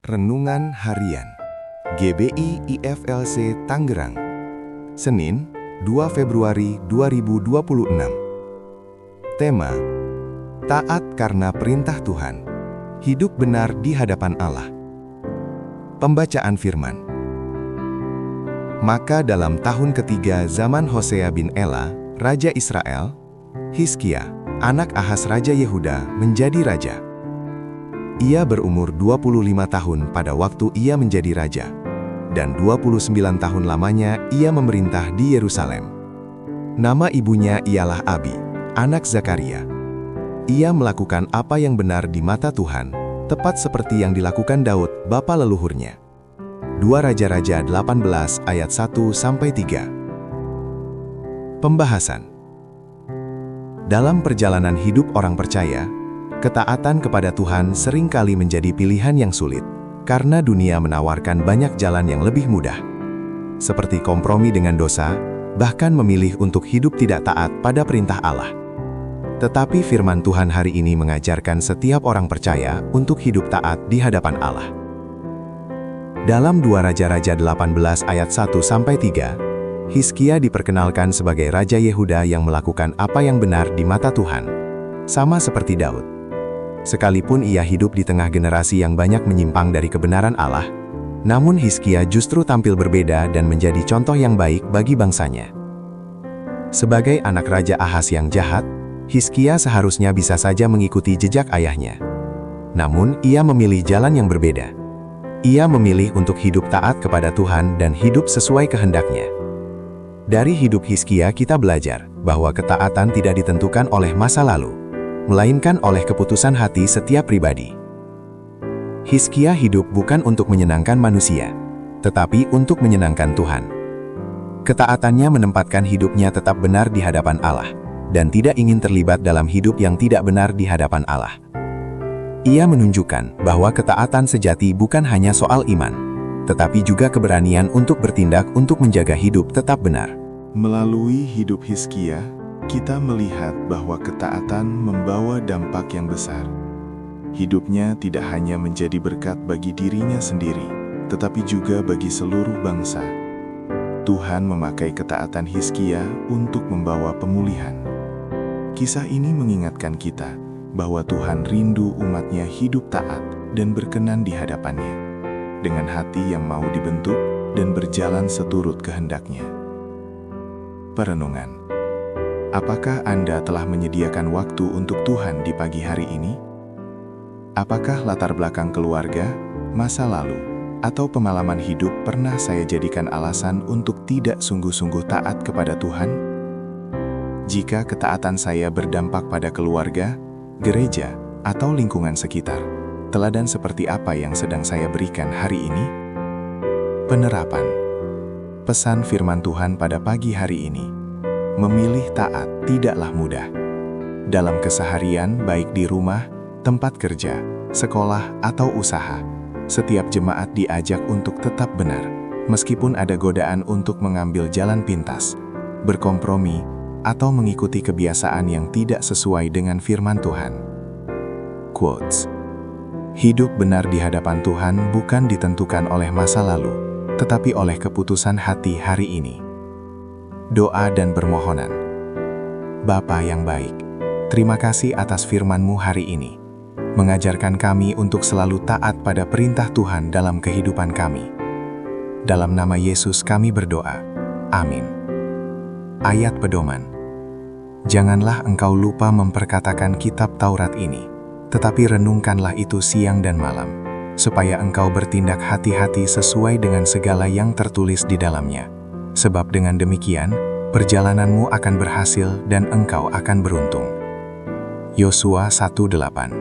Renungan Harian GBI IFLC Tangerang, Senin, 2 Februari 2026. Tema: Taat karena perintah Tuhan. Hidup benar di hadapan Allah. Pembacaan firman. Maka dalam tahun ketiga zaman Hosea bin Ela, Raja Israel, Hizkia, anak Ahaz Raja Yehuda, menjadi raja. Ia berumur 25 tahun pada waktu ia menjadi raja, dan 29 tahun lamanya ia memerintah di Yerusalem. Nama ibunya ialah Abi, anak Zakaria. Ia melakukan apa yang benar di mata Tuhan, tepat seperti yang dilakukan Daud, bapa leluhurnya. 2 Raja-Raja 18 ayat 1-3. Pembahasan. Dalam perjalanan hidup orang percaya, ketaatan kepada Tuhan seringkali menjadi pilihan yang sulit, karena dunia menawarkan banyak jalan yang lebih mudah. Seperti kompromi dengan dosa, bahkan memilih untuk hidup tidak taat pada perintah Allah. Tetapi firman Tuhan hari ini mengajarkan setiap orang percaya untuk hidup taat di hadapan Allah. Dalam 2 Raja-Raja 18 ayat 1-3, Hizkia diperkenalkan sebagai Raja Yehuda yang melakukan apa yang benar di mata Tuhan, sama seperti Daud. Sekalipun ia hidup di tengah generasi yang banyak menyimpang dari kebenaran Allah, namun Hizkia justru tampil berbeda dan menjadi contoh yang baik bagi bangsanya. Sebagai anak Raja Ahaz yang jahat, Hizkia seharusnya bisa saja mengikuti jejak ayahnya. Namun, ia memilih jalan yang berbeda. Ia memilih untuk hidup taat kepada Tuhan dan hidup sesuai kehendaknya. Dari hidup Hizkia kita belajar bahwa ketaatan tidak ditentukan oleh masa lalu, melainkan oleh keputusan hati setiap pribadi. Hizkia hidup bukan untuk menyenangkan manusia, tetapi untuk menyenangkan Tuhan. Ketaatannya menempatkan hidupnya tetap benar di hadapan Allah, dan tidak ingin terlibat dalam hidup yang tidak benar di hadapan Allah. Ia menunjukkan bahwa ketaatan sejati bukan hanya soal iman, tetapi juga keberanian untuk bertindak untuk menjaga hidup tetap benar. Melalui hidup Hizkia, kita melihat bahwa ketaatan membawa dampak yang besar. Hidupnya tidak hanya menjadi berkat bagi dirinya sendiri, tetapi juga bagi seluruh bangsa. Tuhan memakai ketaatan Hizkia untuk membawa pemulihan. Kisah ini mengingatkan kita bahwa Tuhan rindu umatnya hidup taat dan berkenan di hadapannya, dengan hati yang mau dibentuk dan berjalan seturut kehendaknya. Perenungan. Apakah Anda telah menyediakan waktu untuk Tuhan di pagi hari ini? Apakah latar belakang keluarga, masa lalu, atau pengalaman hidup pernah saya jadikan alasan untuk tidak sungguh-sungguh taat kepada Tuhan? Jika ketaatan saya berdampak pada keluarga, gereja, atau lingkungan sekitar, teladan seperti apa yang sedang saya berikan hari ini? Penerapan. Pesan firman Tuhan pada pagi hari ini. Memilih taat tidaklah mudah. Dalam keseharian, baik di rumah, tempat kerja, sekolah, atau usaha, setiap jemaat diajak untuk tetap benar, meskipun ada godaan untuk mengambil jalan pintas, berkompromi, atau mengikuti kebiasaan yang tidak sesuai dengan firman Tuhan. Quotes. Hidup benar di hadapan Tuhan bukan ditentukan oleh masa lalu, tetapi oleh keputusan hati hari ini. Doa dan permohonan. Bapa yang baik, terima kasih atas firman-Mu hari ini, mengajarkan kami untuk selalu taat pada perintah Tuhan dalam kehidupan kami. Dalam nama Yesus kami berdoa. Amin. Ayat pedoman. Janganlah engkau lupa memperkatakan kitab Taurat ini, tetapi renungkanlah itu siang dan malam, supaya engkau bertindak hati-hati sesuai dengan segala yang tertulis di dalamnya. Sebab dengan demikian, perjalananmu akan berhasil dan engkau akan beruntung. Yosua 1:8.